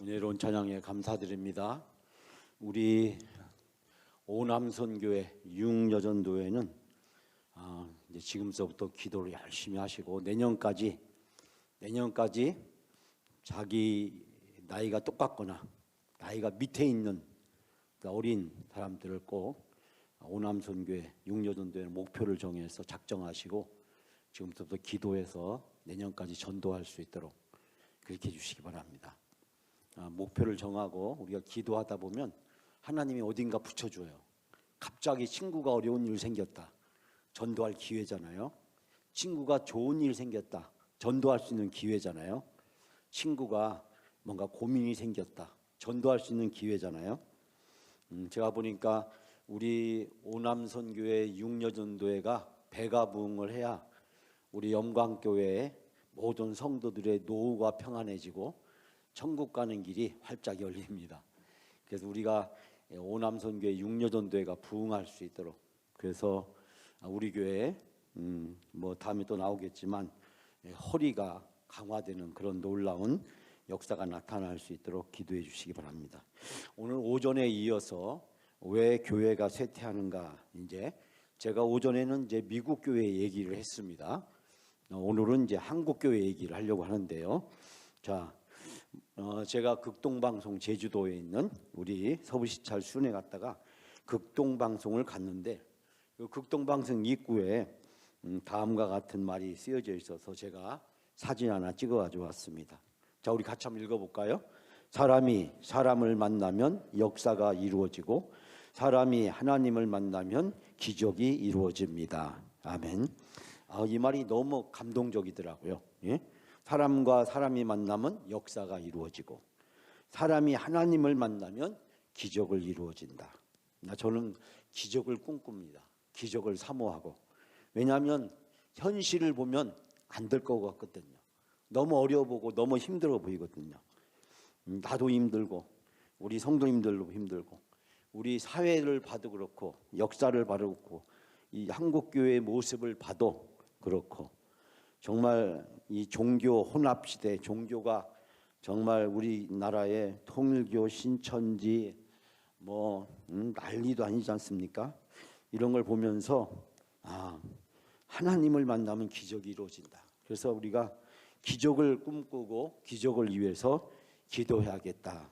은혜로운 찬양에 감사드립니다. 우리 오남선교회 육여전도회는 이제 지금서부터 기도를 열심히 하시고 내년까지 자기 나이가 똑같거나 나이가 밑에 있는 어린 사람들을 꼭 오남선교회 육여전도회 목표를 정해서 작정하시고 지금부터 기도해서 내년까지 전도할 수 있도록 그렇게 해주시기 바랍니다. 목표를 정하고 우리가 기도하다 보면 하나님이 어딘가 붙여줘요. 갑자기 친구가 어려운 일 생겼다. 전도할 기회잖아요. 친구가 좋은 일 생겼다. 전도할 수 있는 기회잖아요. 친구가 뭔가 고민이 생겼다. 전도할 수 있는 기회잖아요. 제가 보니까 우리 오남선교회 육여전도회가 배가 부흥을 해야 우리 영광교회의 모든 성도들의 노후가 평안해지고 천국 가는 길이 활짝 열립니다. 그래서 우리가 오남선교회 육여전도회가 부흥할 수 있도록, 그래서 우리 교회에 다음에 또 나오겠지만 허리가 강화되는 그런 놀라운 역사가 나타날 수 있도록 기도해 주시기 바랍니다. 오늘 오전에 이어서 왜 교회가 쇠퇴하는가, 이제 제가 오전에는 이제 미국 교회 얘기를 했습니다. 오늘은 이제 한국 교회 얘기를 하려고 하는데요. 자, 제가 극동방송 제주도에 있는 우리 서부시찰 순회 갔다가 극동방송을 갔는데 그 극동방송 입구에 다음과 같은 말이 쓰여져 있어서 제가 사진 하나 찍어 가지고 왔습니다. 자, 우리 같이 한번 읽어볼까요? 사람이 사람을 만나면 역사가 이루어지고 사람이 하나님을 만나면 기적이 이루어집니다. 아멘. 이 말이 너무 감동적이더라고요. 예? 사람과 사람이 만나면 역사가 이루어지고 사람이 하나님을 만나면 기적을 이루어진다. 저는 기적을 꿈꿉니다. 기적을 사모하고. 왜냐하면 현실을 보면 안 될 것 같거든요. 너무 어려워 보고 너무 힘들어 보이거든요. 나도 힘들고 우리 성도님들도 힘들고 우리 사회를 봐도 그렇고 역사를 봐도 그렇고 이 한국교회의 모습을 봐도 그렇고 정말 이 종교 혼합 시대, 종교가 정말 우리나라의 통일교, 신천지 난리도 아니지 않습니까? 이런 걸 보면서 하나님을 만나면 기적이 이루어진다. 그래서 우리가 기적을 꿈꾸고 기적을 위해서 기도해야겠다.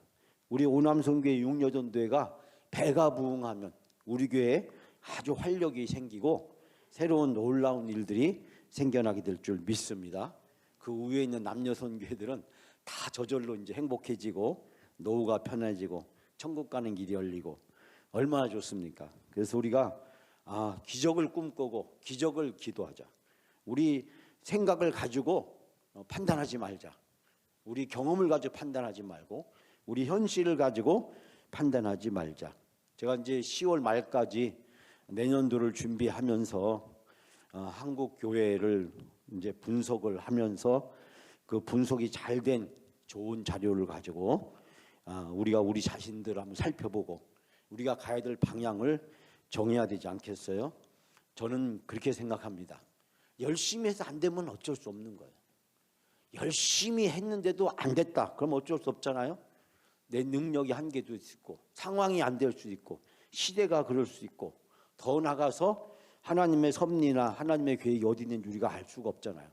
우리 오남선교회 육여전도회가 배가 부흥하면 우리 교회에 아주 활력이 생기고 새로운 놀라운 일들이 생겨나게 될 줄 믿습니다. 그 위에 있는 남녀선교회들은 다 저절로 이제 행복해지고 노후가 편해지고 천국 가는 길이 열리고 얼마나 좋습니까? 그래서 우리가 기적을 꿈꾸고 기적을 기도하자. 우리 생각을 가지고 판단하지 말자. 우리 경험을 가지고 판단하지 말고 우리 현실을 가지고 판단하지 말자. 제가 이제 10월 말까지 내년도를 준비하면서 한국 교회를 이제 분석을 하면서 그 분석이 잘 된 좋은 자료를 가지고 우리가 우리 자신들을 한번 살펴보고 우리가 가야 될 방향을 정해야 되지 않겠어요? 저는 그렇게 생각합니다. 열심히 해서 안 되면 어쩔 수 없는 거예요. 열심히 했는데도 안 됐다. 그럼 어쩔 수 없잖아요. 내 능력이 한계도 있고 상황이 안 될 수도 있고 시대가 그럴 수 있고 더 나가서 하나님의 섭리나 하나님의 계획이 어디 있는지 우리가 알 수가 없잖아요.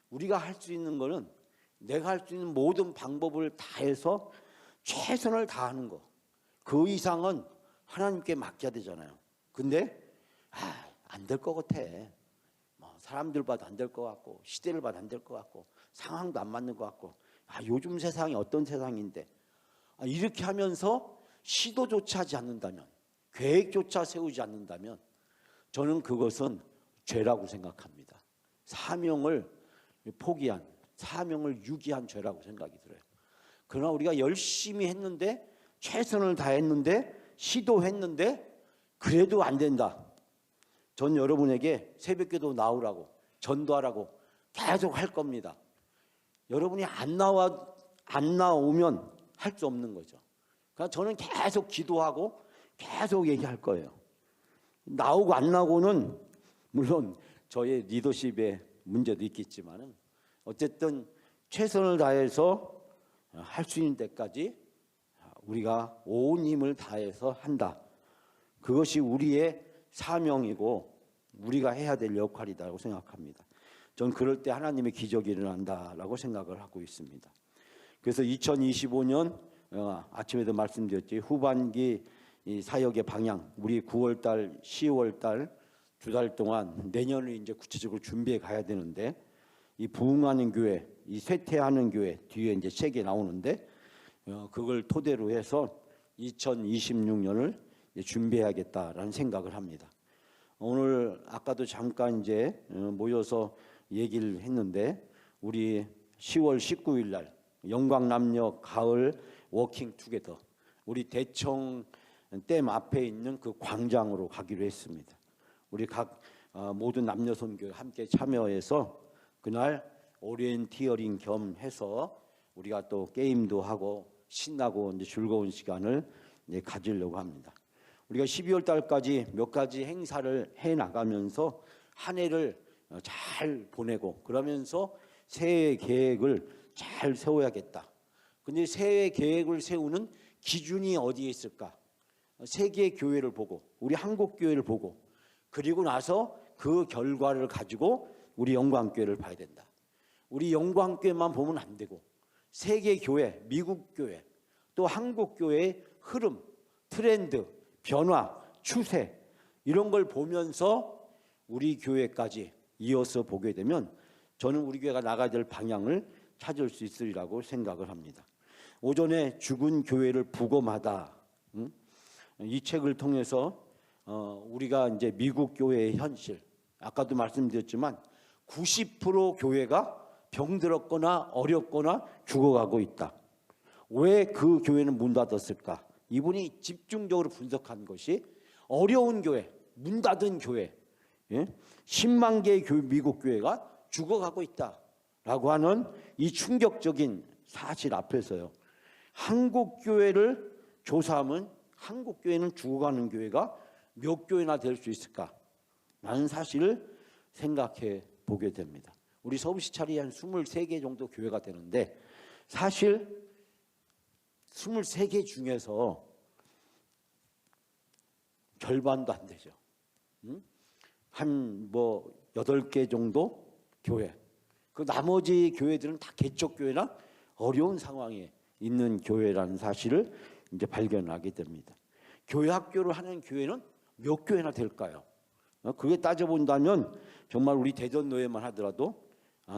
우리가 할 수 있는 거는 내가 할 수 있는 모든 방법을 다해서 최선을 다하는 거. 그 이상은 하나님께 맡겨야 되잖아요. 근데 안 될 것 같아. 사람들 봐도 안 될 것 같고 시대를 봐도 안 될 것 같고 상황도 안 맞는 것 같고 요즘 세상이 어떤 세상인데 이렇게 하면서 시도조차 하지 않는다면 계획조차 세우지 않는다면 저는 그것은 죄라고 생각합니다. 사명을 포기한, 사명을 유기한 죄라고 생각이 들어요. 그러나 우리가 열심히 했는데 최선을 다했는데 시도했는데 그래도 안 된다. 전 여러분에게 새벽기도 나오라고 전도하라고 계속 할 겁니다. 여러분이 안 나오면 할 수 없는 거죠. 그러니까 저는 계속 기도하고 계속 얘기할 거예요. 나오고 안 나오고는 물론 저의 리더십에 문제도 있겠지만은 어쨌든 최선을 다해서 할 수 있는 데까지 우리가 온 힘을 다해서 한다. 그것이 우리의 사명이고 우리가 해야 될 역할이라고 생각합니다. 전 그럴 때 하나님의 기적이 일어난다라고 생각을 하고 있습니다. 그래서 2025년 아침에도 말씀드렸지, 후반기 이 사역의 방향, 우리 9월달, 10월달 2달 동안 내년을 이제 구체적으로 준비해 가야 되는데, 이 부흥하는 교회, 이 쇠퇴하는 교회 뒤에 이제 책이 나오는데 그걸 토대로 해서 2026년을 준비해야겠다라는 생각을 합니다. 오늘 아까도 잠깐 이제 모여서 얘기를 했는데, 우리 10월 19일 날 영광남녀 가을 워킹 투게더, 우리 대청 댐 앞에 있는 그 광장으로 가기로 했습니다. 우리 각 모든 남녀 선교 함께 참여해서 그날 오리엔티어링 겸 해서 우리가 또 게임도 하고 신나고 이제 즐거운 시간을 이제 가지려고 합니다. 우리가 12월 달까지 몇 가지 행사를 해 나가면서 한 해를 잘 보내고, 그러면서 새해 계획을 잘 세워야겠다. 근데 새해 계획을 세우는 기준이 어디에 있을까? 세계 교회를 보고, 우리 한국 교회를 보고, 그리고 나서 그 결과를 가지고 우리 영광교회를 봐야 된다. 우리 영광교회만 보면 안 되고, 세계 교회, 미국 교회, 또 한국 교회의 흐름, 트렌드, 변화, 추세, 이런 걸 보면서 우리 교회까지 이어서 보게 되면 저는 우리 교회가 나가야 될 방향을 찾을 수 있으리라고 생각을 합니다. 오전에 죽은 교회를 부검하다, 이 책을 통해서 우리가 이제 미국 교회의 현실, 아까도 말씀드렸지만 90% 교회가 병들었거나 어렵거나 죽어가고 있다. 왜 그 교회는 문 닫았을까? 이분이 집중적으로 분석한 것이 어려운 교회, 문 닫은 교회, 10만 개의 미국 교회가 죽어가고 있다라고 하는 이 충격적인 사실 앞에서요, 한국 교회를 조사하면 한국 교회는 죽어가는 교회가 몇 교회나 될 수 있을까? 라는 사실을 생각해 보게 됩니다. 우리 서울시찰이 한 23개 정도 교회가 되는데, 사실 23개 중에서 절반도 안 되죠. 한 8개 정도 교회. 그 나머지 교회들은 다 개척교회나 어려운 상황에 있는 교회라는 사실을 이제 발견하게 됩니다. 교회 학교를 하는 교회는 몇 교회나 될까요? 그게 따져본다면 정말 우리 대전노회만 하더라도,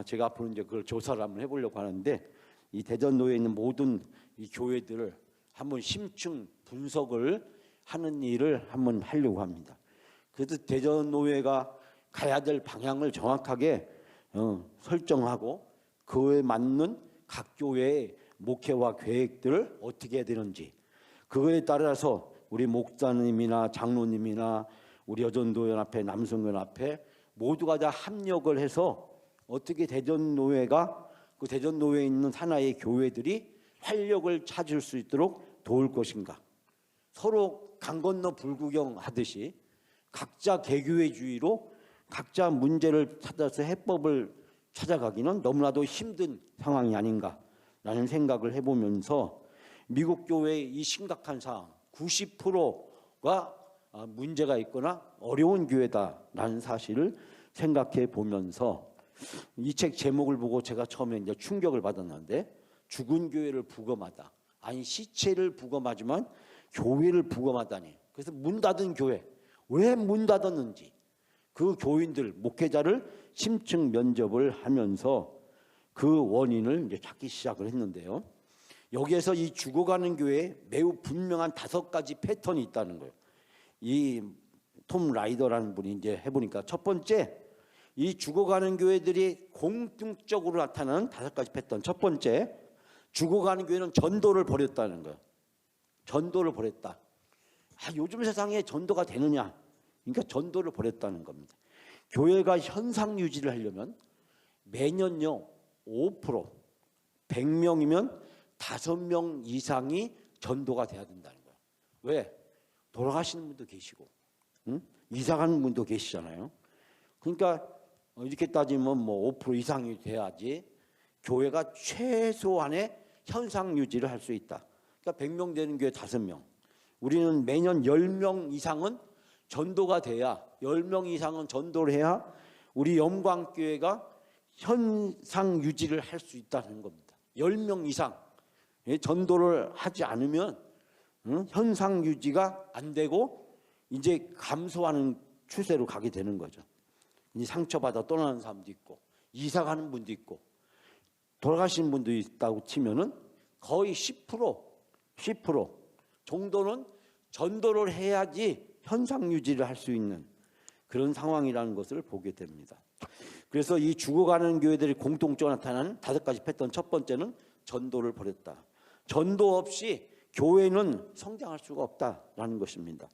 제가 앞으로 이제 그걸 조사를 한번 해보려고 하는데, 이 대전노회에 있는 모든 이 교회들을 한번 심층 분석을 하는 일을 한번 하려고 합니다. 그래서 대전노회가 가야 될 방향을 정확하게 설정하고, 그에 맞는 각 교회의 목회와 계획들을 어떻게 해야 되는지, 그거에 따라서 우리 목사님이나 장로님이나 우리 여전도연합회, 남성연합회 모두가 다 합력을 해서 어떻게 대전노회가, 그 대전노회에 있는 하나의 교회들이 활력을 찾을 수 있도록 도울 것인가. 서로 강 건너 불구경 하듯이 각자 개교회주의로 각자 문제를 찾아서 해법을 찾아가기는 너무나도 힘든 상황이 아닌가라는 생각을 해보면서, 미국 교회의 이 심각한 상황, 90%가 문제가 있거나 어려운 교회다라는 사실을 생각해 보면서, 이 책 제목을 보고 제가 처음에 이제 충격을 받았는데, 죽은 교회를 부검하다. 아니, 시체를 부검하지만 교회를 부검하다니. 그래서 문 닫은 교회, 왜 문 닫았는지, 그 교인들, 목회자를 심층 면접을 하면서 그 원인을 이제 찾기 시작을 했는데요. 여기에서 이 죽어가는 교회에 매우 분명한 5가지 패턴이 있다는 거예요. 이 톰 라이더라는 분이 이제 해보니까, 첫 번째, 이 죽어가는 교회들이 공통적으로 나타나는 5가지 패턴. 첫 번째, 죽어가는 교회는 전도를 버렸다는 거예요. 전도를 버렸다. 요즘 세상에 전도가 되느냐? 그러니까 전도를 버렸다는 겁니다. 교회가 현상 유지를 하려면 매년요 5%, 100명이면 5명 이상이 전도가 돼야 된다는 거예요. 왜? 돌아가시는 분도 계시고, 이사 가는 분도 계시잖아요. 그러니까 이렇게 따지면 5% 이상이 돼야지 교회가 최소한의 현상 유지를 할 수 있다. 그러니까 100명 되는 교회 5명. 우리는 매년 10명 이상은 전도가 돼야 10명 이상은 전도를 해야 우리 영광교회가 현상 유지를 할 수 있다는 겁니다. 10명 이상 전도를 하지 않으면 현상 유지가 안 되고 이제 감소하는 추세로 가게 되는 거죠. 이제 상처받아 떠나는 사람도 있고 이사 가는 분도 있고 돌아가신 분도 있다고 치면은 거의 10% 정도는 전도를 해야지 현상 유지를 할 수 있는 그런 상황이라는 것을 보게 됩니다. 그래서 이 죽어가는 교회들이 공통적으로 나타나는 5가지 패턴. 첫 번째는 전도를 버렸다. 전도 없이 교회는 성장할 수가 없다라는 것입니다.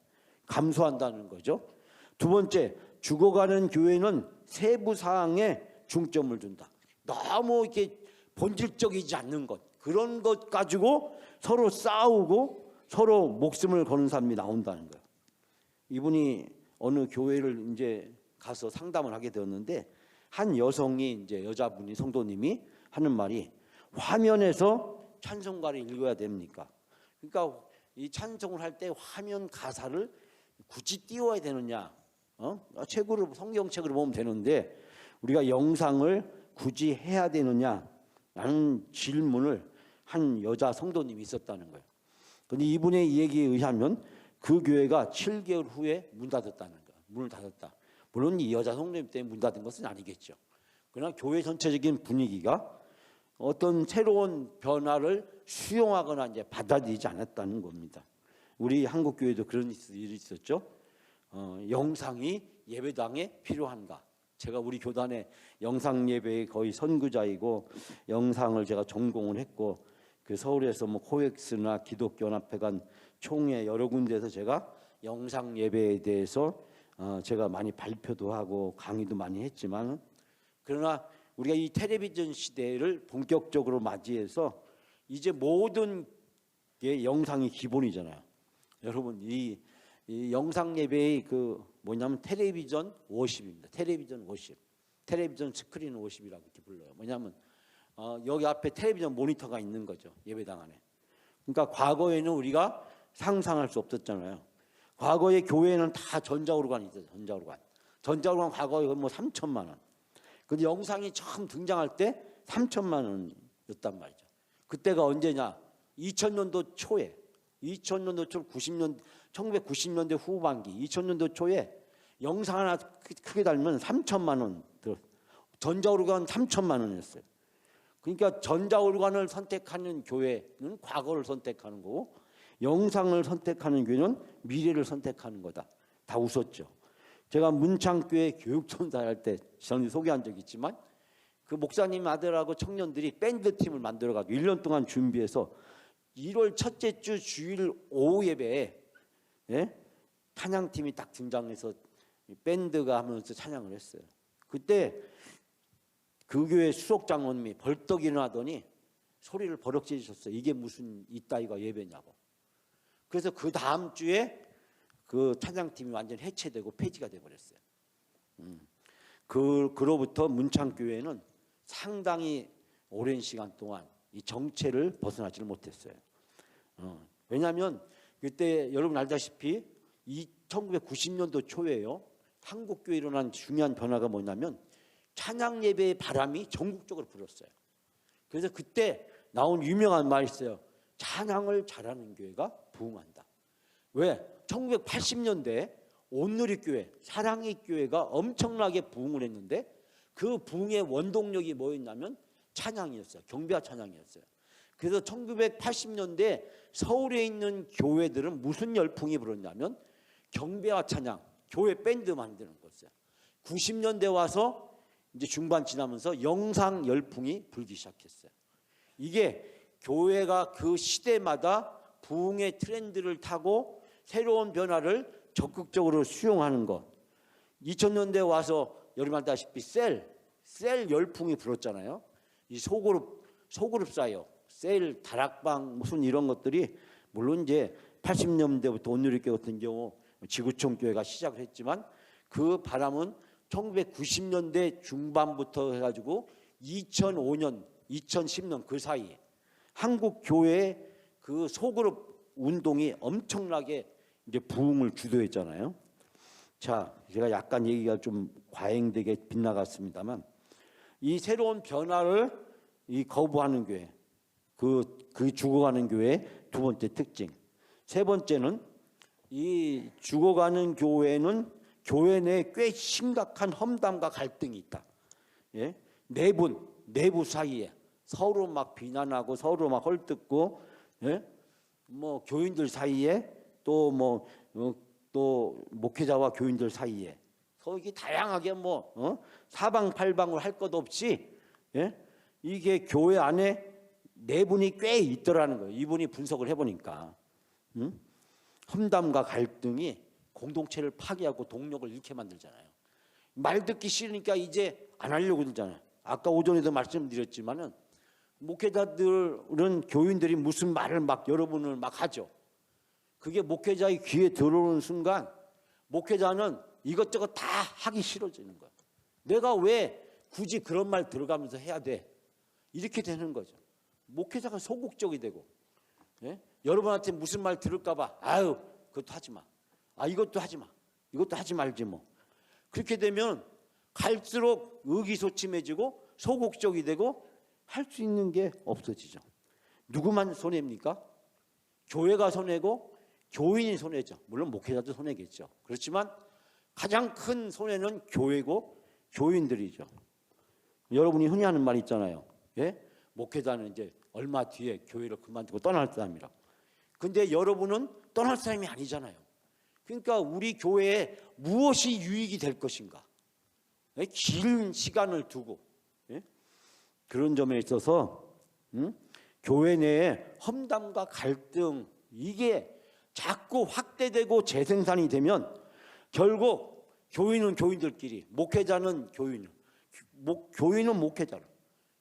감소한다는 거죠. 두 번째, 죽어가는 교회는 세부 사항에 중점을 둔다. 너무 이렇게 본질적이지 않는 것, 그런 것 가지고 서로 싸우고 서로 목숨을 거는 사람이 나온다는 거예요. 이분이 어느 교회를 이제 가서 상담을 하게 되었는데 한 여성이 이제 여자분이 성도님이 하는 말이 화면에서 찬송가를 읽어야 됩니까? 그러니까 이 찬송을 할 때 화면 가사를 굳이 띄워야 되느냐? 책으로 성경책으로 보면 되는데 우리가 영상을 굳이 해야 되느냐라는 질문을 한 여자 성도님이 있었다는 거예요. 그런데 이분의 얘기에 의하면 그 교회가 7개월 후에 문 닫았다는 거예요. 문을 닫았다. 물론 이 여자 성도님 때문에 문 닫은 것은 아니겠죠. 그러나 교회 전체적인 분위기가 어떤 새로운 변화를 수용하거나 이제 받아들이지 않았다는 겁니다. 우리 한국 교회도 그런 일이 있었죠. 영상이 예배당에 필요한가? 제가 우리 교단의 영상 예배의 거의 선구자이고 영상을 제가 전공을 했고 그 서울에서 뭐 코엑스나 기독교연합회관 총회 여러 군데에서 제가 영상 예배에 대해서 제가 많이 발표도 하고 강의도 많이 했지만 그러나 우리가 이 텔레비전 시대를 본격적으로 맞이해서 이제 모든 게 영상이 기본이잖아요. 여러분 이 영상 예배의 그 뭐냐면 텔레비전 워십입니다. 텔레비전 워십, 텔레비전 스크린 워십이라고 이렇게 불러요. 뭐냐면 여기 앞에 텔레비전 모니터가 있는 거죠. 예배당 안에. 그러니까 과거에는 우리가 상상할 수 없었잖아요. 과거에 교회에는 다 전자오르간이 있어요. 전자오르간 과거에 뭐 3천만 원. 근데 영상이 처음 등장할 때 3천만 원이었단 말이죠. 그때가 언제냐? 2000년도 초에 1990년대 후반기 2000년도 초에 영상 하나 크게 달면 3천만 원 전자오르간 3천만 원이었어요. 그러니까 전자오르간을 선택하는 교회는 과거를 선택하는 거고 영상을 선택하는 교회는 미래를 선택하는 거다. 다 웃었죠. 제가 문창교회 교육전사 할 때 전에 소개한 적이 있지만 그 목사님 아들하고 청년들이 밴드팀을 만들어가지고 1년 동안 준비해서 1월 첫째 주 주일 오후 예배에 찬양팀이 딱 등장해서 밴드가 하면서 찬양을 했어요. 그때 그 교회 수석장로님이 벌떡 일어나더니 소리를 버럭 지르셨어요. 이게 무슨 이따위가 예배냐고. 그래서 그 다음 주에 그 찬양팀이 완전 해체되고 폐지가 돼버렸어요. 그로부터 문창교회는 상당히 오랜 시간 동안 이 정체를 벗어나지를 못했어요. 왜냐하면 그때 여러분 알다시피 1990년도 초에요. 한국교회에 일어난 중요한 변화가 뭐냐면 찬양 예배의 바람이 전국적으로 불었어요. 그래서 그때 나온 유명한 말이 있어요. 찬양을 잘하는 교회가 부흥한다. 왜? 1980년대 온누리교회, 사랑의 교회가 엄청나게 부흥을 했는데 그 부흥의 원동력이 뭐였냐면 찬양이었어요. 경배와 찬양이었어요. 그래서 1980년대 서울에 있는 교회들은 무슨 열풍이 불었냐면 경배와 찬양, 교회 밴드 만드는 거였어요. 90년대 와서 이제 중반 지나면서 영상 열풍이 불기 시작했어요. 이게 교회가 그 시대마다 부흥의 트렌드를 타고 새로운 변화를 적극적으로 수용하는 것. 2000년대 와서 여러분 알다시피 셀 열풍이 불었잖아요. 이 소그룹 사역, 셀, 다락방 무슨 이런 것들이 물론 이제 80년대부터 온누리교회 같은 경우 지구촌 교회가 시작을 했지만 그 바람은 1990년대 중반부터 해가지고 2005년, 2010년 그 사이에 한국 교회의 그 소그룹 운동이 엄청나게 이제 부흥을 주도했잖아요. 자, 제가 약간 얘기가 좀 과잉되게 빗나갔습니다만, 이 새로운 변화를 이 거부하는 교회, 그 죽어가는 교회의 두 번째 특징. 세 번째는 이 죽어가는 교회는 교회 내에 꽤 심각한 험담과 갈등이 있다. 예? 내부 사이에 서로 막 비난하고 서로 막 헐뜯고, 예? 뭐 교인들 사이에 또 또 목회자와 교인들 사이에 서로 이게 다양하게 사방팔방으로 할 것 없이, 예? 이게 교회 안에 내분이 꽤 있더라는 거예요. 이분이 분석을 해보니까 험담과 갈등이 공동체를 파괴하고 동력을 잃게 만들잖아요. 말 듣기 싫으니까 이제 안 하려고 들잖아요. 아까 오전에도 말씀드렸지만은 목회자들은 교인들이 무슨 말을 막 여러분을 막 하죠. 그게 목회자의 귀에 들어오는 순간 목회자는 이것저것 다 하기 싫어지는 거야. 내가 왜 굳이 그런 말 들어가면서 해야 돼? 이렇게 되는 거죠. 목회자가 소극적이 되고, 예? 여러분한테 무슨 말 들을까 봐 아유 그것도 하지 마. 아 이것도 하지 마. 이것도 하지 말지 뭐. 그렇게 되면 갈수록 의기소침해지고 소극적이 되고 할 수 있는 게 없어지죠. 누구만 손해입니까? 교회가 손해고 교인이 손해죠. 물론 목회자도 손해겠죠. 그렇지만 가장 큰 손해는 교회고 교인들이죠. 여러분이 흔히 하는 말 있잖아요. 예? 목회자는 이제 얼마 뒤에 교회를 그만두고 떠날 사람이라고. 근데 여러분은 떠날 사람이 아니잖아요. 그러니까 우리 교회에 무엇이 유익이 될 것인가? 예? 긴 시간을 두고, 예? 그런 점에 있어서 교회 내에 험담과 갈등 이게 자꾸 확대되고 재생산이 되면 결국 교인은 교인들끼리, 목회자는 교인은 목회자로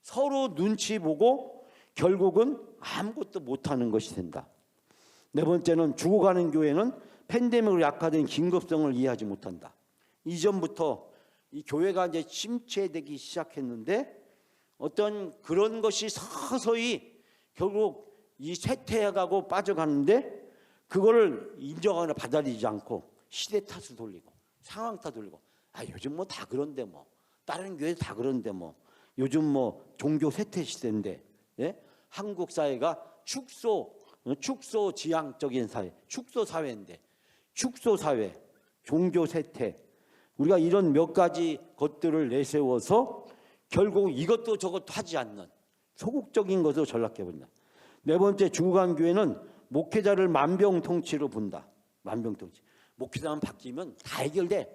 서로 눈치 보고 결국은 아무것도 못하는 것이 된다. 네 번째는 죽어가는 교회는 팬데믹으로 약화된 긴급성을 이해하지 못한다. 이전부터 이 교회가 이제 침체되기 시작했는데 어떤 그런 것이 서서히 결국 이 쇠퇴해가고 빠져가는데 그거를 인정하거나 받아들이지 않고 시대 탓을 돌리고 상황 탓 돌리고 아 요즘 뭐 다 그런데 뭐 다른 교회 다 그런데 뭐 요즘 뭐 종교 쇠퇴 시대인데, 예? 한국 사회가 축소 지향적인 사회, 축소 사회인데 축소 사회, 종교 쇠퇴 우리가 이런 몇 가지 것들을 내세워서 결국 이것도 저것도 하지 않는 소극적인 것으로 전락해버린다. 네 번째, 죽어간 교회는 목회자를 만병통치로 본다. 만병통치. 목회자만 바뀌면 다 해결돼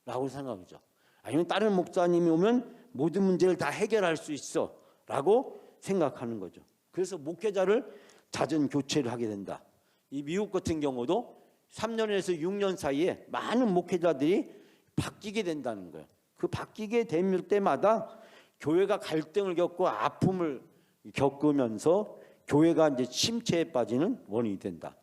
라고 생각하죠. 아니면 다른 목사님이 오면 모든 문제를 다 해결할 수 있어 라고 생각하는 거죠. 그래서 목회자를 잦은 교체를 하게 된다. 이 미국 같은 경우도 3년에서 6년 사이에 많은 목회자들이 바뀌게 된다는 거예요. 그 바뀌게 될 때마다 교회가 갈등을 겪고 아픔을 겪으면서 교회가 이제 침체에 빠지는 원인이 된다.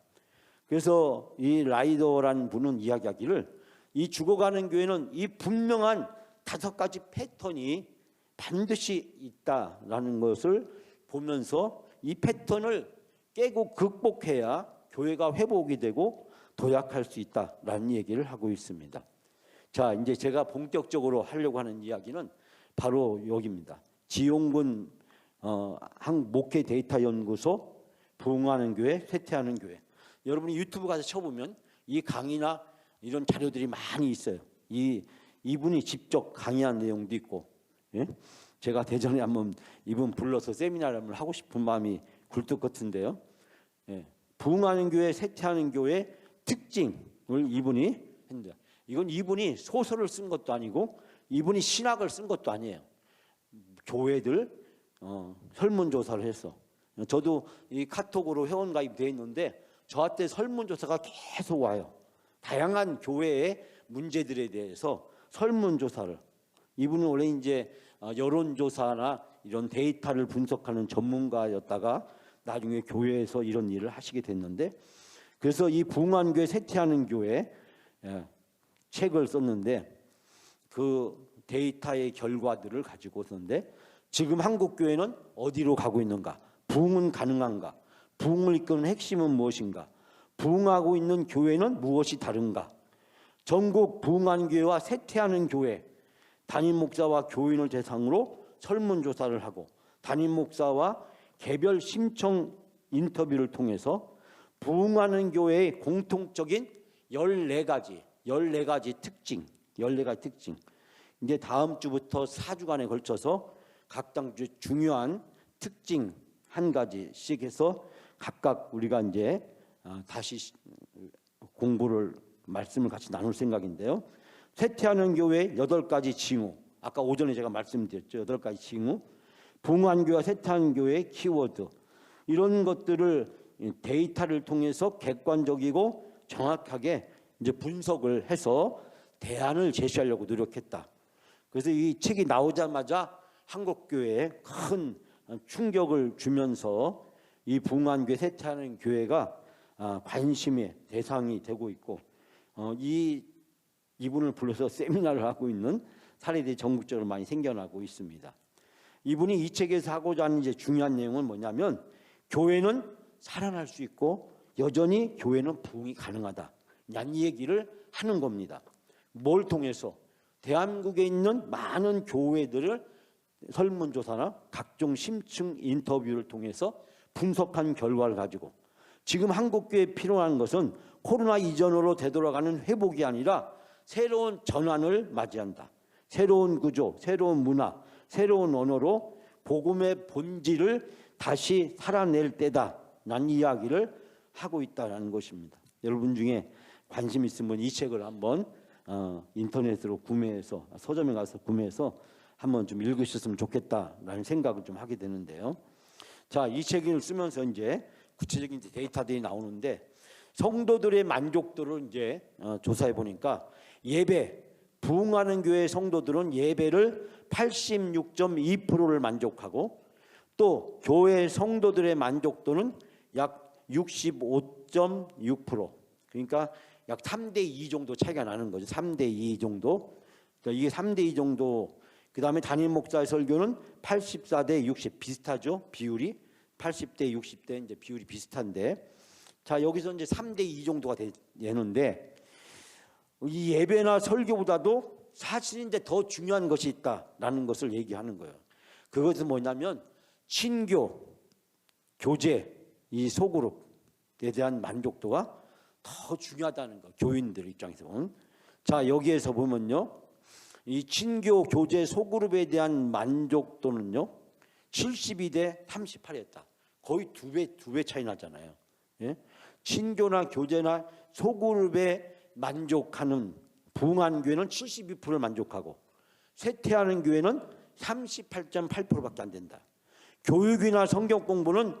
그래서 이 라이더라는 분은 이야기하기를 이 죽어가는 교회는 이 분명한 5가지 패턴이 반드시 있다라는 것을 보면서 이 패턴을 깨고 극복해야 교회가 회복이 되고 도약할 수 있다라는 얘기를 하고 있습니다. 자, 이제 제가 본격적으로 하려고 하는 이야기는 바로 여기입니다. 지용군 목회 데이터 연구소 부흥하는 교회, 쇠퇴하는 교회. 여러분이 유튜브 가서 쳐보면 이 강의나 이런 자료들이 많이 있어요. 이분이 직접 강의한 내용도 있고, 예? 제가 대전에 한번 이분 불러서 세미나를 한번 하고 싶은 마음이 굴뚝 같은데요. 예. 부흥하는 교회, 쇠퇴하는 교회 특징을 이분이 했는데 이건 이분이 소설을 쓴 것도 아니고 이분이 신학을 쓴 것도 아니에요. 교회들 설문조사를 해서 저도 이 카톡으로 회원가입 되어 있는데 저한테 설문조사가 계속 와요. 다양한 교회의 문제들에 대해서 설문조사를. 이분은 원래 이제 여론조사나 이런 데이터를 분석하는 전문가였다가 나중에 교회에서 이런 일을 하시게 됐는데 그래서 이 부흥하는 교회, 쇠퇴하는 교회 책을 썼는데 그 데이터의 결과들을 가지고 썼는데 지금 한국 교회는 어디로 가고 있는가? 부흥은 가능한가? 부흥을 이끄는 핵심은 무엇인가? 부흥하고 있는 교회는 무엇이 다른가? 전국 부흥하는 교회와 쇠퇴하는 교회, 담임 목사와 교인을 대상으로 설문조사를 하고 담임 목사와 개별 심청 인터뷰를 통해서 부흥하는 교회의 공통적인 14가지 특징. 이제 다음 주부터 4주간에 걸쳐서 각 당주 중요한 특징 한 가지씩 해서 각각 우리가 이제 다시 공부를 말씀을 같이 나눌 생각인데요. 쇠퇴하는 교회 8가지 징후. 아까 오전에 제가 말씀드렸죠. 8가지 징후. 부흥한 교회와 쇠퇴하는 교회의 키워드. 이런 것들을 데이터를 통해서 객관적이고 정확하게 이제 분석을 해서 대안을 제시하려고 노력했다. 그래서 이 책이 나오자마자 한국교회에 큰 충격을 주면서 이 부흥한 교회, 쇠퇴하는 교회가 관심의 대상이 되고 있고 이분을 불러서 세미나를 하고 있는 사례들이 전국적으로 많이 생겨나고 있습니다. 이분이 이 책에서 하고자 하는 이제 중요한 내용은 뭐냐면 교회는 살아날 수 있고 여전히 교회는 부흥이 가능하다. 이 얘기를 하는 겁니다. 뭘 통해서? 대한민국에 있는 많은 교회들을 설문조사나 각종 심층 인터뷰를 통해서 분석한 결과를 가지고 지금 한국교회에 필요한 것은 코로나 이전으로 되돌아가는 회복이 아니라 새로운 전환을 맞이한다. 새로운 구조, 새로운 문화, 새로운 언어로 복음의 본질을 다시 살아낼 때다. 난 이야기를 하고 있다는 것입니다. 여러분 중에 관심 있으면 이 책을 한번 인터넷으로 구매해서 서점에 가서 구매해서 한번 좀 읽으셨으면 좋겠다라는 생각을 좀 하게 되는데요. 자, 이 책을 쓰면서 이제 구체적인 데이터들이 나오는데 성도들의 만족도를 이제 조사해 보니까 예배, 부흥하는 교회 성도들은 예배를 86.2%를 만족하고 또 교회 성도들의 만족도는 약 65.6%. 그러니까 약 3대2 정도 차이가 나는 거죠. 3대2 정도. 그러니까 이게 3대2 정도. 그다음에 담임 목사의 설교는 84대60 비슷하죠. 비율이 80대 60대 이제 비율이 비슷한데 자, 여기서 이제 3대2 정도가 되는데 이 예배나 설교보다도 사실 이제 더 중요한 것이 있다라는 것을 얘기하는 거예요. 그것은 뭐냐면 친교, 교제, 이 소그룹에 대한 만족도가 더 중요하다는 거. 교인들 입장에서 보면. 자, 여기에서 보면요. 이 친교, 교제, 소그룹에 대한 만족도는요. 72대 38이었다. 거의 두 배 차이 나잖아요. 예? 친교나 교제나 소그룹에 만족하는 부흥한 교회는 72%를 만족하고 쇠퇴하는 교회는 38.8%밖에 안 된다. 교육이나 성경 공부는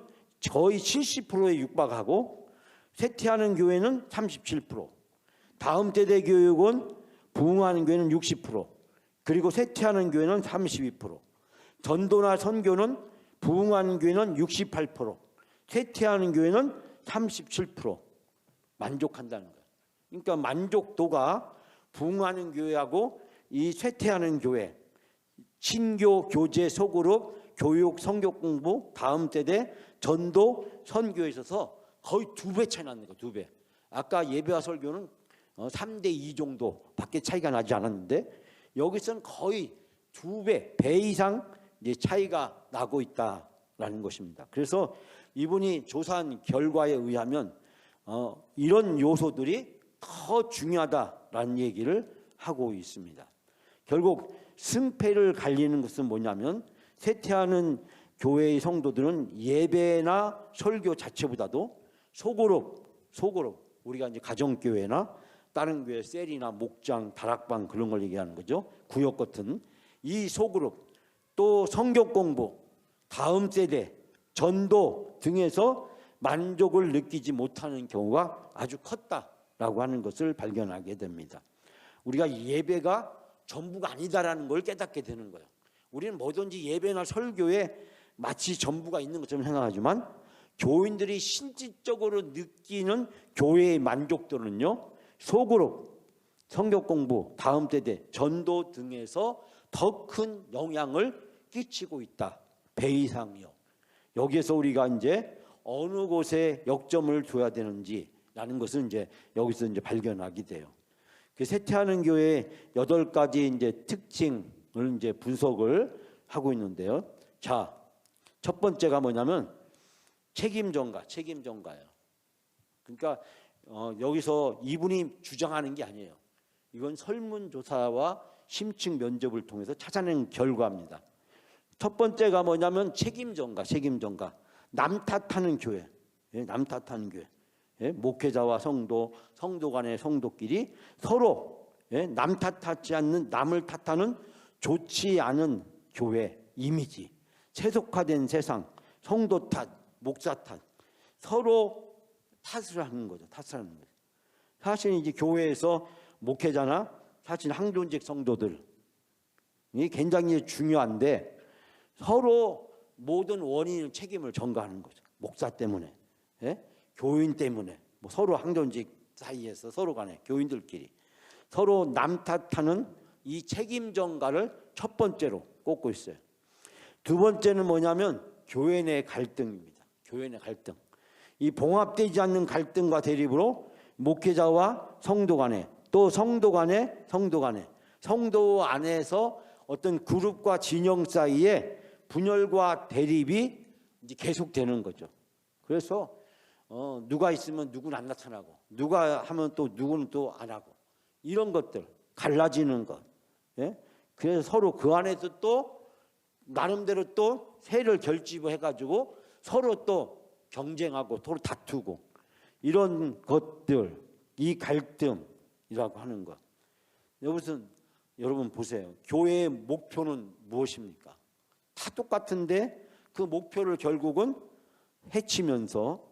거의 70%에 육박하고 쇠퇴하는 교회는 37%, 다음 세대 교육은 부흥하는 교회는 60%, 그리고 쇠퇴하는 교회는 32%, 전도나 선교는 부흥하는 교회는 68%, 쇠퇴하는 교회는 37% 만족한다는 거예요. 그러니까 만족도가 부흥하는 교회하고 이 쇠퇴하는 교회, 친교, 교제, 소그룹, 교육, 성경 공부, 다음 세대, 전도, 선교에 있어서 거의 2배 차이 나는 거예요. 2배. 아까 예배와 설교는 3대2 정도밖에 차이가 나지 않았는데 여기서는 거의 2배, 배 이상 이제 차이가 나고 있다라는 것입니다. 그래서 이분이 조사한 결과에 의하면 이런 요소들이 더 중요하다라는 얘기를 하고 있습니다. 결국 승패를 갈리는 것은 뭐냐면 쇠퇴하는 교회의 성도들은 예배나 설교 자체보다도 소그룹 우리가 이제 가정교회나 다른 교회 셀이나 목장, 다락방 그런 걸 얘기하는 거죠. 구역 같은 이 소그룹 또 성경 공부, 다음 세대, 전도 등에서 만족을 느끼지 못하는 경우가 아주 컸다라고 하는 것을 발견하게 됩니다. 우리가 예배가 전부가 아니다라는 걸 깨닫게 되는 거예요. 우리는 뭐든지 예배나 설교에 마치 전부가 있는 것처럼 생각하지만 교인들이 실질적으로 느끼는 교회의 만족도는요. 소그룹, 성경 공부, 다음 세대, 전도 등에서 더 큰 영향을 끼치고 있다. 배 이상이요. 여기에서 우리가 이제 어느 곳에 역점을 둬야 되는지라는 것을 이제 여기서 이제 발견하게 돼요. 그 쇠퇴하는 교회의 8가지 이제 특징을 이제 분석을 하고 있는데요. 자, 첫 번째가 뭐냐면 책임전가예요. 그러니까 여기서 이분이 주장하는 게 아니에요. 이건 설문조사와 심층 면접을 통해서 찾아낸 결과입니다. 첫 번째가 뭐냐면 책임전가. 남 탓하는 교회, 남 탓하는 교회. 목회자와 성도 간의 성도끼리 서로 남 탓하지 않는, 남을 탓하는 좋지 않은 교회 이미지, 세속화된 세상, 성도 탓, 목사 탓, 서로 탓을 하는 거죠. 사실 이제 교회에서 목회자나 사실 항존직 성도들이 굉장히 중요한데 서로 모든 원인을 책임을 전가하는 거죠. 목사 때문에, 교인 때문에, 뭐 서로 항존직 사이에서 서로 간에 교인들끼리 서로 남 탓하는 이 책임 전가를 첫 번째로 꼽고 있어요. 두 번째는 뭐냐면 교회 내 갈등입니다. 교회 내 갈등. 이 봉합되지 않는 갈등과 대립으로 목회자와 성도 간에, 또 성도 안에서 어떤 그룹과 진영 사이에 분열과 대립이 이제 계속되는 거죠. 그래서 누가 있으면 누구는 안 나타나고, 누가 하면 또 누구는 또 안 하고, 이런 것들 갈라지는 것. 그래서 서로 그 안에서 또 나름대로 또 세를 결집해가지고 서로 또 경쟁하고 서로 다투고, 이런 것들, 이 갈등이라고 하는 것. 여러분 보세요. 교회의 목표는 무엇입니까? 다 똑같은데 그 목표를 결국은 해치면서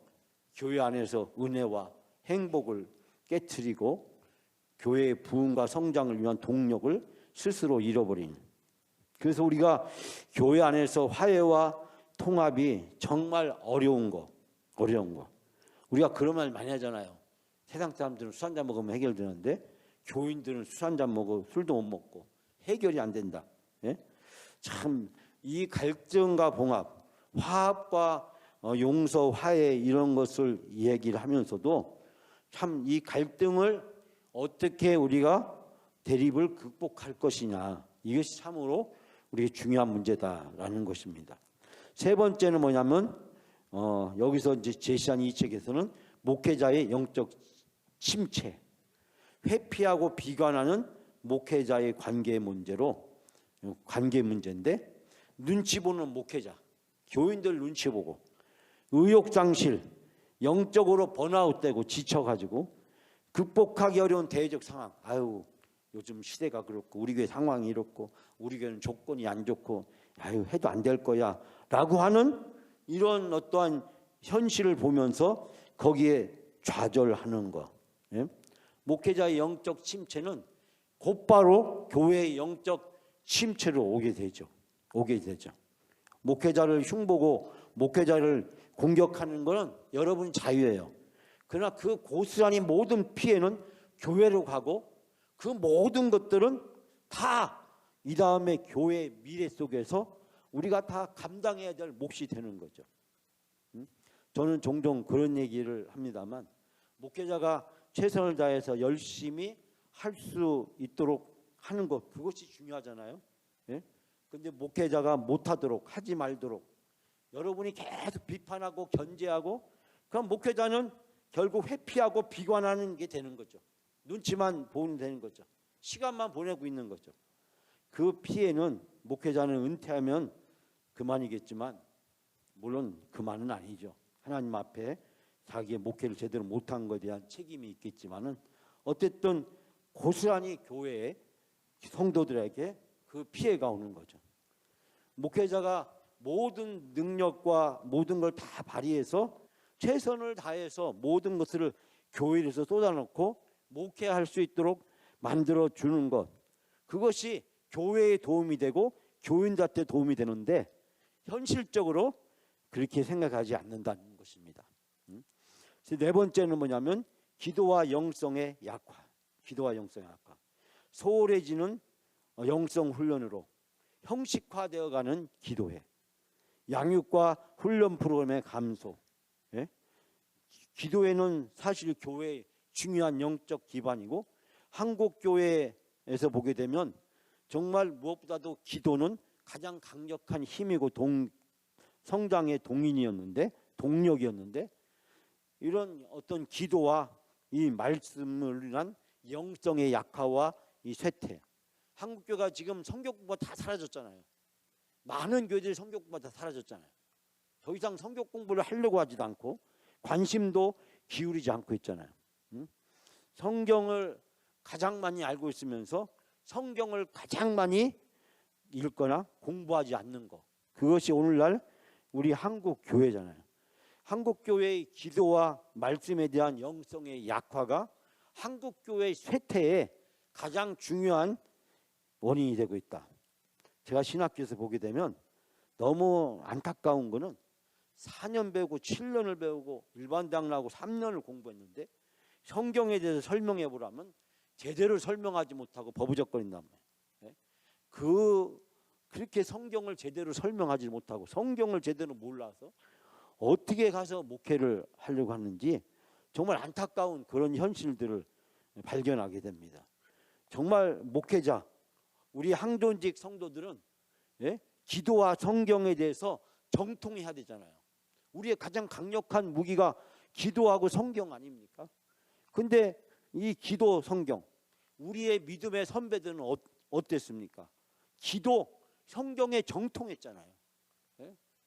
교회 안에서 은혜와 행복을 깨트리고 교회의 부흥과 성장을 위한 동력을 스스로 잃어버리는. 그래서 우리가 교회 안에서 화해와 통합이 정말 어려운 거. 우리가 그런 말 많이 하잖아요. 세상 사람들은 술 한잔 먹으면 해결되는데 교인들은 술 한잔 먹고 술도 못 먹고 해결이 안 된다. 참 이 갈등과 봉합, 화합과 용서, 화해, 이런 것을 얘기를 하면서도 참 이 갈등을 어떻게 우리가 대립을 극복할 것이냐, 이것이 참으로 우리의 중요한 문제다라는 것입니다. 세 번째는 뭐냐면 여기서 이제 제시한 이 책에서는 목회자의 영적 침체, 회피하고 비관하는 목회자의 관계 문제인데, 눈치 보는 목회자, 교인들 눈치 보고 의욕상실, 영적으로 번아웃되고 지쳐가지고 극복하기 어려운 대외적 상황. 아유, 요즘 시대가 그렇고 우리 교회 상황이 이렇고 우리 교회는 조건이 안 좋고 아유 해도 안 될 거야 라고 하는 이런 어떠한 현실을 보면서 거기에 좌절하는 거. 목회자의 영적 침체는 곧바로 교회의 영적 침체로 오게 되죠. 목회자를 흉보고 목회자를 공격하는 것은 여러분 자유예요. 그러나 그 고스란히 모든 피해는 교회로 가고 그 모든 것들은 다 이 다음에 교회의 미래 속에서 우리가 다 감당해야 될 몫이 되는 거죠. 저는 종종 그런 얘기를 합니다만, 목회자가 최선을 다해서 열심히 할 수 있도록 하는 것, 그것이 중요하잖아요. 근데 목회자가 못하도록, 하지 말도록 여러분이 계속 비판하고 견제하고, 그럼 목회자는 결국 회피하고 비관하는 게 되는 거죠. 눈치만 보면 되는 거죠. 시간만 보내고 있는 거죠. 그 피해는 목회자는 은퇴하면 그만이겠지만, 물론 그만은 아니죠. 하나님 앞에 자기의 목회를 제대로 못한 것에 대한 책임이 있겠지만은 어쨌든 고스란히 교회의 성도들에게 그 피해가 오는 거죠. 목회자가 모든 능력과 모든 걸 다 발휘해서 최선을 다해서 모든 것을 교회에서 쏟아놓고 목회할 수 있도록 만들어 주는 것, 그것이 교회에 도움이 되고 교인들한테 도움이 되는데 현실적으로 그렇게 생각하지 않는다는 것입니다. 네 번째는 뭐냐면 기도와 영성의 약화. 소홀해지는 영성 훈련으로 형식화되어가는 기도회. 양육과 훈련 프로그램의 감소. 예? 기도회는 사실 교회의 중요한 영적 기반이고, 한국 교회에서 보게 되면 정말 무엇보다도 기도는 가장 강력한 힘이고 성장의 동력이었는데, 이런 어떤 기도와 이 말씀을 위한 영성의 약화와 이 쇠퇴. 한국교회가 지금 성경 공부가 다 사라졌잖아요. 많은 교회들이 성경 공부가 다 사라졌잖아요. 더 이상 성경 공부를 하려고 하지도 않고 관심도 기울이지 않고 있잖아요. 성경을 가장 많이 알고 있으면서 성경을 가장 많이 읽거나 공부하지 않는 것, 그것이 오늘날 우리 한국 교회잖아요. 한국 교회의 기도와 말씀에 대한 영성의 약화가 한국 교회의 쇠퇴의 가장 중요한 원인이 되고 있다. 제가 신학교에서 보게 되면 너무 안타까운 거는 4년 배우고 7년을 배우고 일반 대학 나오고 3년을 공부했는데 성경에 대해서 설명해 보라면 제대로 설명하지 못하고 버부적거린단 말이에요. 그렇게 성경을 제대로 설명하지 못하고 성경을 제대로 몰라서 어떻게 가서 목회를 하려고 하는지 정말 안타까운 그런 현실들을 발견하게 됩니다. 정말 목회자, 우리 항존직 성도들은 기도와 성경에 대해서 정통해야 되잖아요. 우리의 가장 강력한 무기가 기도하고 성경 아닙니까? 근데 이 기도 성경, 우리의 믿음의 선배들은 어땠습니까? 기도 성경에 정통했잖아요.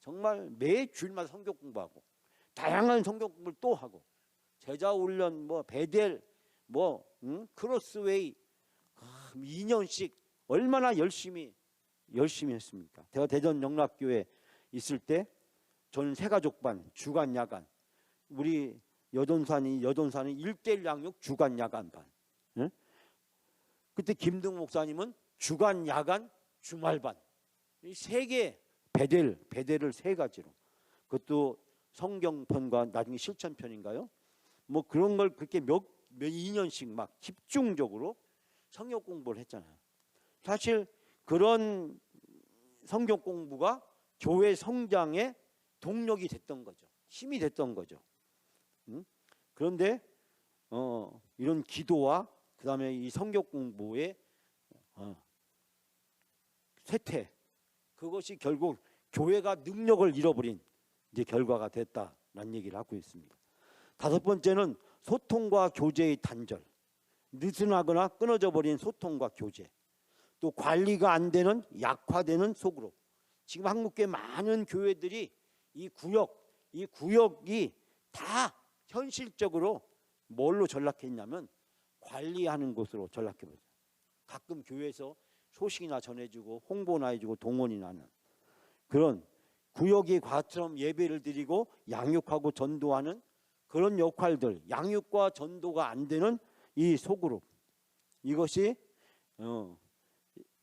정말 매 주일마다 성경 공부하고 다양한 성경 공부를 또 하고 제자 훈련 베델 크로스웨이 2년씩 얼마나 열심히 했습니까? 제가 대전 영락교회 있을 때 저는 새가족반 주간 야간, 우리 여전산이 1:1 양육 주간 야간반. 그때 김등 목사님은 주간 야간 주말반. 이 세 개 베델을 세 가지로. 그것도 성경편과 나중에 실천편인가요? 그런 걸 그렇게 몇 2년씩 막 집중적으로 성경 공부를 했잖아요. 사실 그런 성경 공부가 교회 성장의 동력이 됐던 거죠. 힘이 됐던 거죠. 그런데 이런 기도와 그다음에 이 성경 공부의 쇠퇴, 그것이 결국 교회가 능력을 잃어버린 이제 결과가 됐다라는 얘기를 하고 있습니다. 다섯 번째는 소통과 교제의 단절, 느슨하거나 끊어져 버린 소통과 교제, 또 관리가 안 되는 약화되는 소그룹. 지금 한국교회 많은 교회들이 이 구역이 다 현실적으로 뭘로 전락해 있냐면 관리하는 곳으로 전락해 버렸어요. 가끔 교회에서 소식이나 전해주고 홍보나 해주고 동원이나 하는 그런 구역이 과처럼 예배를 드리고 양육하고 전도하는 그런 역할들, 양육과 전도가 안 되는 이 소그룹, 이것이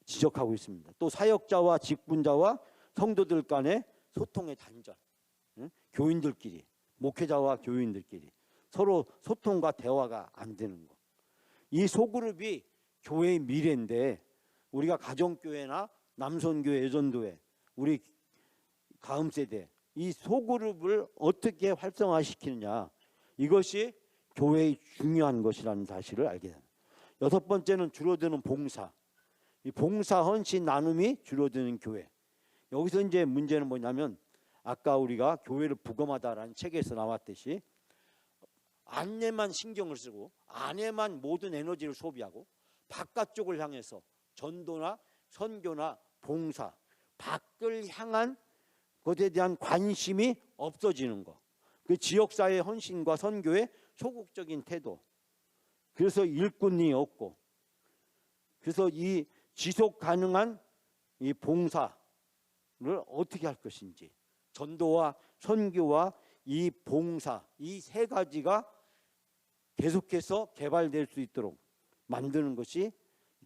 지적하고 있습니다. 또 사역자와 직분자와 성도들 간의 소통의 단절, 교인들끼리, 목회자와 교인들끼리 서로 소통과 대화가 안 되는 것. 이 소그룹이 교회의 미래인데 우리가 가정교회나 남선교회, 여전도회, 우리 다음 세대 이 소그룹을 어떻게 활성화시키느냐, 이것이 교회의 중요한 것이라는 사실을 알게 됩니다. 여섯 번째는 줄어드는 봉사. 이 봉사 헌신 나눔이 줄어드는 교회. 여기서 이제 문제는 뭐냐면 아까 우리가 교회를 부검하다라는 책에서 나왔듯이 안에만 신경을 쓰고 안에만 모든 에너지를 소비하고 바깥쪽을 향해서 전도나 선교나 봉사, 밖을 향한 것에 대한 관심이 없어지는 것. 그 지역사회 헌신과 선교의 소극적인 태도. 그래서 일꾼이 없고, 그래서 이 지속 가능한 이 봉사를 어떻게 할 것인지, 전도와 선교와 이 봉사, 이 세 가지가 계속해서 개발될 수 있도록 만드는 것이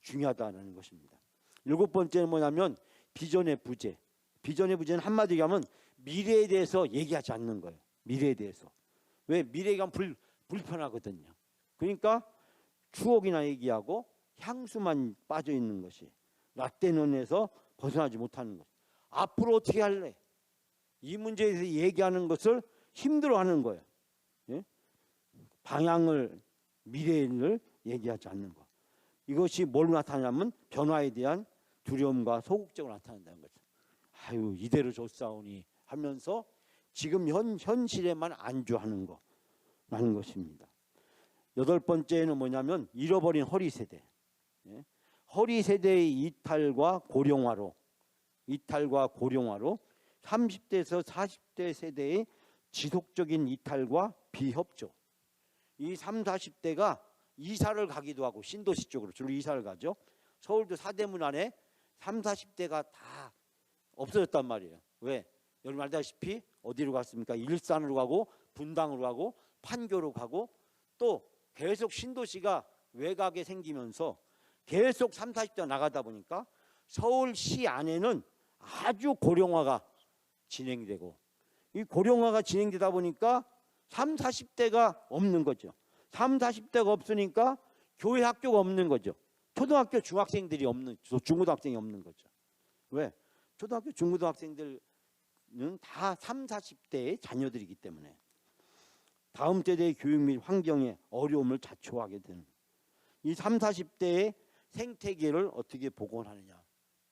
중요하다는 것입니다. 일곱 번째는 뭐냐면 비전의 부재. 비전의 부재는 한마디로 하면 미래에 대해서 얘기하지 않는 거예요. 미래에 대해서. 왜? 미래가 불편하거든요. 그러니까 추억이나 얘기하고 향수만 빠져 있는 것이 라떼눈에서 벗어나지 못하는 것. 앞으로 어떻게 할래? 이 문제에 대해서 얘기하는 것을 힘들어하는 거예요. 예? 방향을, 미래를 얘기하지 않는 거. 이것이 뭘 나타내냐면 변화에 대한 두려움과 소극적으로 나타낸다는 거죠. 아유, 이대로 좋사오니 하면서 지금 현실에만 안주하는 거라는 것입니다. 여덟 번째는 뭐냐면 잃어버린 허리 세대. 예? 허리 세대의 이탈과 고령화로 30대에서 40대 세대의 지속적인 이탈과 비협조. 이 30, 40대가 이사를 가기도 하고 신도시 쪽으로 주로 이사를 가죠. 서울도 사대문 안에 30, 40대가 다 없어졌단 말이에요. 왜? 여러분 알다시피 어디로 갔습니까? 일산으로 가고 분당으로 가고 판교로 가고 또 계속 신도시가 외곽에 생기면서 계속 30, 40대가 나가다 보니까 서울시 안에는 아주 고령화가 진행되고 이 고령화가 진행되다 보니까 30, 40대가 없는 거죠. 30, 40대가 없으니까 교회 학교가 없는 거죠. 초등학교 중학생들이 없는, 중고등학생이 없는 거죠. 왜? 초등학교 중고등학생들은 다 30, 40대의 자녀들이기 때문에 다음 세대의 교육 및 환경에 어려움을 자초하게 되는 이 30, 40대의 생태계를 어떻게 복원하느냐.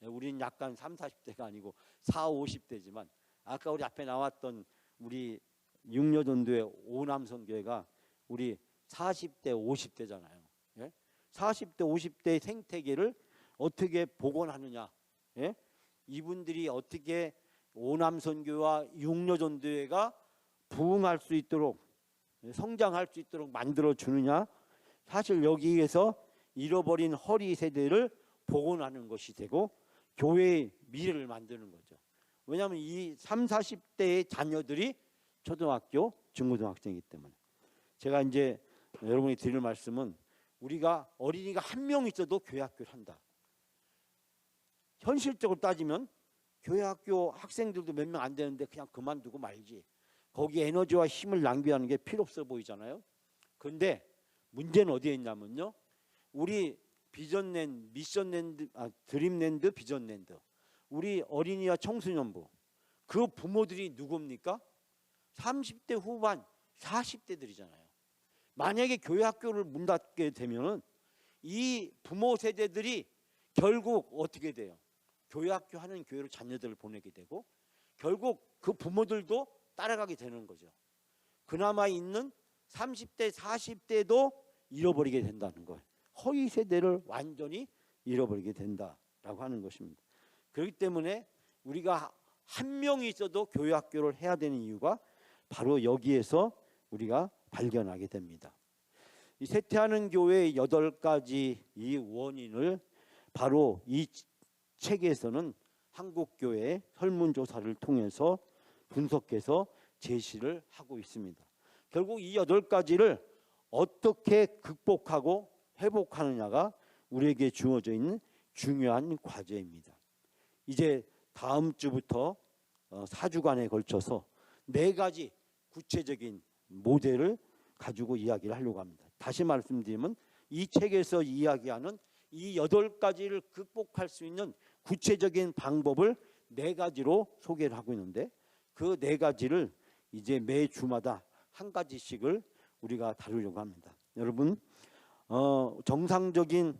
우리는 약간 30, 40대가 아니고 40, 50대지만 아까 우리 앞에 나왔던 우리 육려전도회 오남선교회가 우리 40대, 50대잖아요. 예? 40대, 50대의 생태계를 어떻게 복원하느냐. 예? 이분들이 어떻게 오남선교와 육려전도회가 부흥할 수 있도록 성장할 수 있도록 만들어 주느냐. 사실 여기에서 잃어버린 허리 세대를 복원하는 것이 되고 교회의 미래를 만드는 거죠. 왜냐하면 이 30, 40대의 자녀들이 초등학교, 중고등학생이기 때문에 제가 이제 여러분이 드릴 말씀은 우리가 어린이가 한 명 있어도 교회 학교를 한다. 현실적으로 따지면 교회 학교 학생들도 몇 명 안 되는데 그냥 그만두고 말지. 거기에 에너지와 힘을 낭비하는 게 필요 없어 보이잖아요. 그런데 문제는 어디에 있냐면요. 우리 비전랜드, 미션랜드, 드림랜드, 비전랜드. 우리 어린이와 청소년부. 그 부모들이 누굽니까? 30대 후반, 40대들이잖아요. 만약에 교회 학교를 문 닫게 되면은 이 부모 세대들이 결국 어떻게 돼요? 교회 학교 하는 교회로 자녀들을 보내게 되고 결국 그 부모들도 따라가게 되는 거죠. 그나마 있는 30대, 40대도 잃어버리게 된다는 거예요. 허위 세대를 완전히 잃어버리게 된다라고 하는 것입니다. 그렇기 때문에 우리가 한 명이 있어도 교회 학교를 해야 되는 이유가 바로 여기에서 우리가 발견하게 됩니다. 이 쇠퇴하는 교회의 8가지 이 원인을 바로 이 책에서는 한국교회 설문조사를 통해서 분석해서 제시를 하고 있습니다. 결국 이 8가지를 어떻게 극복하고 회복하느냐가 우리에게 주어져 있는 중요한 과제입니다. 이제 다음 주부터 4주간에 걸쳐서 4가지 구체적인 모델을 가지고 이야기를 하려고 합니다. 다시 말씀드리면 이 책에서 이야기하는 이 8가지를 극복할 수 있는 구체적인 방법을 4가지로 소개를 하고 있는데 그 4가지를 이제 매 주마다 한 가지씩을 우리가 다루려고 합니다. 여러분 정상적인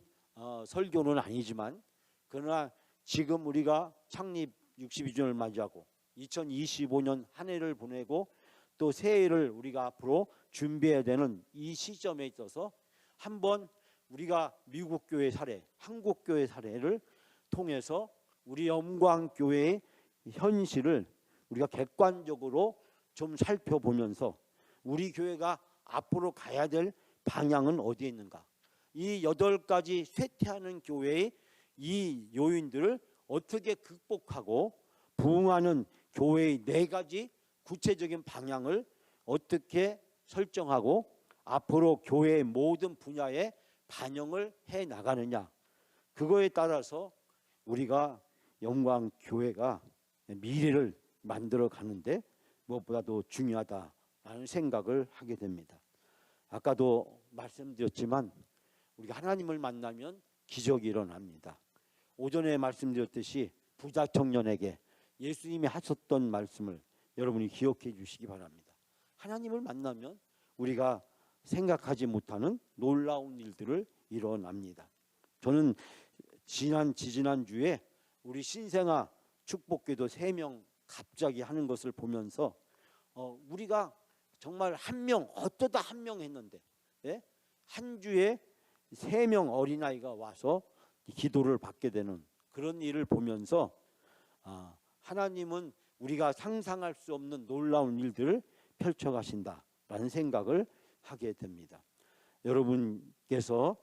설교는 아니지만 그러나 지금 우리가 창립 62주년을 맞이하고 2025년 한 해를 보내고 또 새해를 우리가 앞으로 준비해야 되는 이 시점에 있어서 한번 우리가 미국 교회 사례, 한국 교회 사례를 통해서 우리 영광교회의 현실을 우리가 객관적으로 좀 살펴보면서 우리 교회가 앞으로 가야 될 방향은 어디에 있는가. 이 8가지 쇠퇴하는 교회의 이 요인들을 어떻게 극복하고 부흥하는 교회의 4가지 구체적인 방향을 어떻게 설정하고 앞으로 교회의 모든 분야에 반영을 해 나가느냐. 그거에 따라서 우리가 영광교회가 미래를 만들어 가는데 무엇보다도 중요하다라는 생각을 하게 됩니다. 아까도 말씀드렸지만 우리가 하나님을 만나면 기적이 일어납니다. 오전에 말씀드렸듯이 부자 청년에게 예수님이 하셨던 말씀을 여러분이 기억해 주시기 바랍니다. 하나님을 만나면 우리가 생각하지 못하는 놀라운 일들을 일어납니다. 저는 지지난 주에 우리 신생아 축복기도 3명 갑자기 하는 것을 보면서 우리가 정말 어쩌다 한 명 했는데, 예? 한 주에 3명 어린아이가 와서 기도를 받게 되는 그런 일을 보면서 하나님은 우리가 상상할 수 없는 놀라운 일들을 펼쳐가신다라는 생각을 하게 됩니다. 여러분께서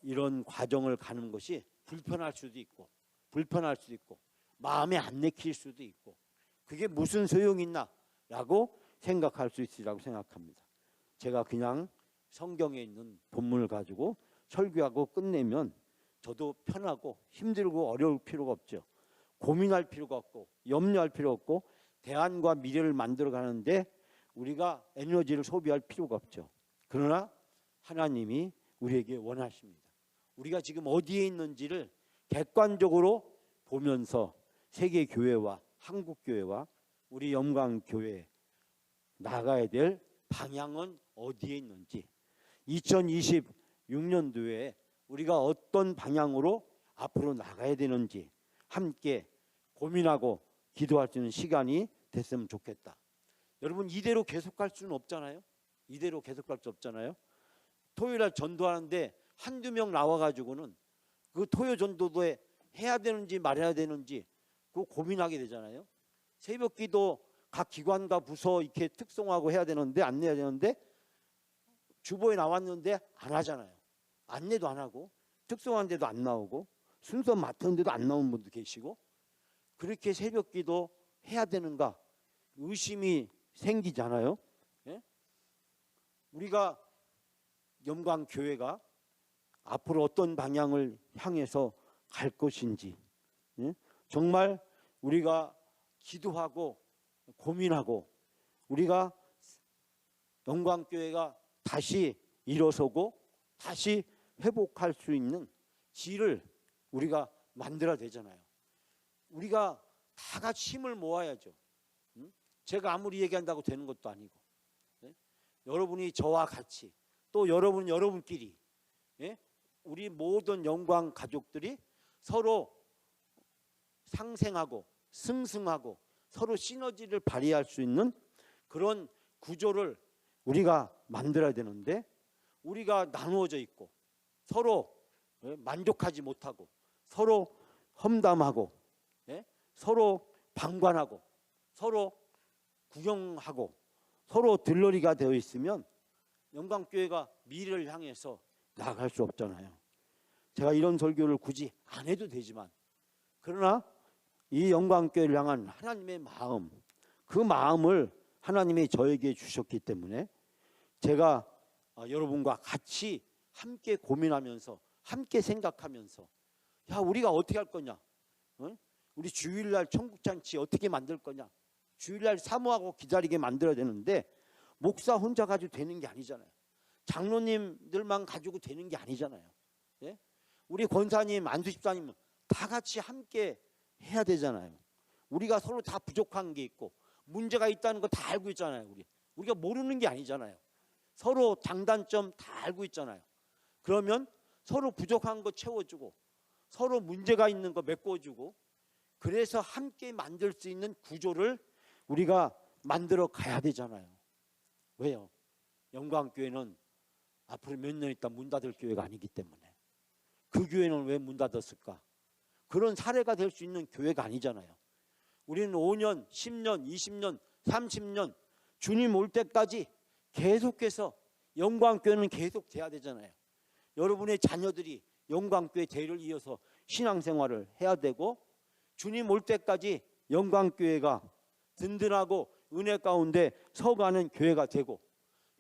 이런 과정을 가는 것이 불편할 수도 있고 마음에 안 내킬 수도 있고 그게 무슨 소용이 있나 라고 생각할 수 있으리라고 생각합니다. 제가 그냥 성경에 있는 본문을 가지고 설교하고 끝내면 저도 편하고 힘들고 어려울 필요가 없죠. 고민할 필요가 없고 염려할 필요 없고 대안과 미래를 만들어 가는데 우리가 에너지를 소비할 필요가 없죠. 그러나 하나님이 우리에게 원하십니다. 우리가 지금 어디에 있는지를 객관적으로 보면서 세계교회와 한국교회와 우리 영광교회 나가야 될 방향은 어디에 있는지, 2026년도에 우리가 어떤 방향으로 앞으로 나가야 되는지 함께 고민하고 기도할 수 있는 시간이 됐으면 좋겠다. 여러분, 이대로 계속 갈 수는 없잖아요. 토요일날 전도하는데 한두 명 나와가지고는 그 토요 전도도에 해야 되는지 말아야 되는지 그거 고민하게 되잖아요. 새벽기도 각 기관과 부서 이렇게 특송하고 해야 되는데 안내해야 되는데 주보에 나왔는데 안 하잖아요. 안내도 안 하고 특송하는데도 안 나오고 순서 맡았는데도 안 나오는 분도 계시고 그렇게 새벽기도 해야 되는가 의심이 생기잖아요. 예? 우리가 영광교회가 앞으로 어떤 방향을 향해서 갈 것인지, 예? 정말 우리가 기도하고 고민하고 우리가 영광교회가 다시 일어서고 다시 회복할 수 있는 길을 우리가 만들어야 되잖아요. 우리가 다 같이 힘을 모아야죠. 제가 아무리 얘기한다고 되는 것도 아니고, 예? 여러분이 저와 같이 또 여러분끼리, 예? 우리 모든 영광 가족들이 서로 상생하고 승승하고 서로 시너지를 발휘할 수 있는 그런 구조를 우리가 만들어야 되는데 우리가 나누어져 있고 서로 만족하지 못하고 서로 험담하고, 예? 서로 방관하고 서로 구경하고 서로 들러리가 되어 있으면 영광교회가 미래를 향해서 나아갈 수 없잖아요. 제가 이런 설교를 굳이 안 해도 되지만 그러나 이 영광교회를 향한 하나님의 마음, 그 마음을 하나님이 저에게 주셨기 때문에 제가 여러분과 같이 함께 고민하면서 함께 생각하면서 야 우리가 어떻게 할 거냐, 우리 주일날 천국잔치 어떻게 만들 거냐, 주일날 사모하고 기다리게 만들어야 되는데 목사 혼자 가지고 되는 게 아니잖아요. 장로님들만 가지고 되는 게 아니잖아요. 예? 우리 권사님, 안수집사님 다 같이 함께 해야 되잖아요. 우리가 서로 다 부족한 게 있고 문제가 있다는 거 다 알고 있잖아요. 우리가 모르는 게 아니잖아요. 서로 장단점 다 알고 있잖아요. 그러면 서로 부족한 거 채워주고 서로 문제가 있는 거 메꿔주고 그래서 함께 만들 수 있는 구조를 우리가 만들어 가야 되잖아요. 왜요? 영광교회는 앞으로 몇 년 있다 문 닫을 교회가 아니기 때문에. 그 교회는 왜 문 닫았을까? 그런 사례가 될 수 있는 교회가 아니잖아요. 우리는 5년, 10년, 20년, 30년 주님 올 때까지 계속해서 영광교회는 계속 돼야 되잖아요. 여러분의 자녀들이 영광교회 대를 이어서 신앙생활을 해야 되고 주님 올 때까지 영광교회가 든든하고 은혜 가운데 서가는 교회가 되고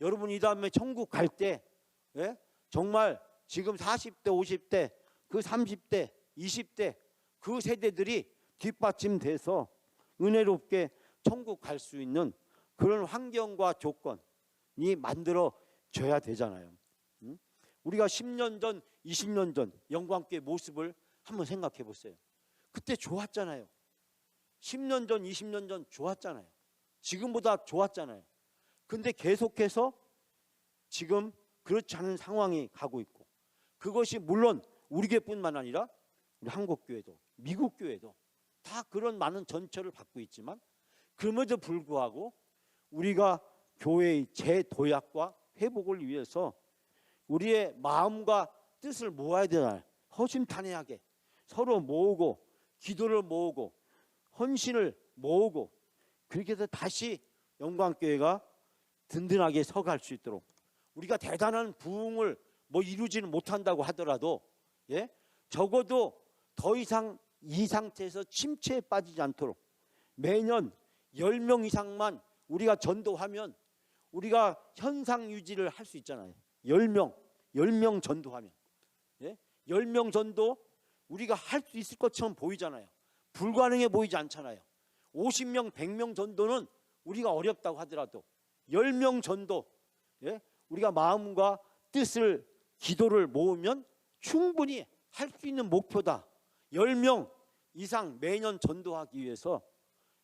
여러분 이 다음에 천국 갈 때, 예? 정말 지금 40대 50대 그 30대 20대 그 세대들이 뒷받침돼서 은혜롭게 천국 갈 수 있는 그런 환경과 조건이 만들어져야 되잖아요. 우리가 10년 전 20년 전 영광교회 모습을 한번 생각해 보세요. 그때 좋았잖아요. 10년 전 20년 전 좋았잖아요. 지금보다 좋았잖아요. 근데 계속해서 지금 그렇지 않은 상황이 가고 있고, 그것이 물론 우리 교회뿐만 아니라 우리 한국 교회도 미국 교회도 다 그런 많은 전철을 받고 있지만, 그럼에도 불구하고 우리가 교회의 재도약과 회복을 위해서 우리의 마음과 뜻을 모아야 되잖아요. 허심탄회하게 서로 모으고 기도를 모으고 헌신을 모으고, 그렇게 해서 다시 영광교회가 든든하게 서갈 수 있도록, 우리가 대단한 부흥을 뭐 이루지는 못한다고 하더라도 적어도 더 이상 이 상태에서 침체에 빠지지 않도록 매년 10명 이상만 우리가 전도하면 우리가 현상 유지를 할 수 있잖아요. 10명 전도하면 10명 전도 우리가 할 수 있을 것처럼 보이잖아요. 불가능해 보이지 않잖아요. 50명, 100명 전도는 우리가 어렵다고 하더라도 10명 전도, 우리가 마음과 뜻을, 기도를 모으면 충분히 할 수 있는 목표다. 10명 이상 매년 전도하기 위해서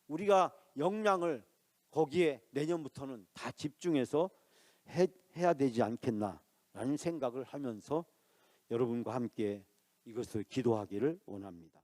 우리가 역량을 거기에 내년부터는 다 집중해서 해야 되지 않겠나라는 생각을 하면서 여러분과 함께 이것을 기도하기를 원합니다.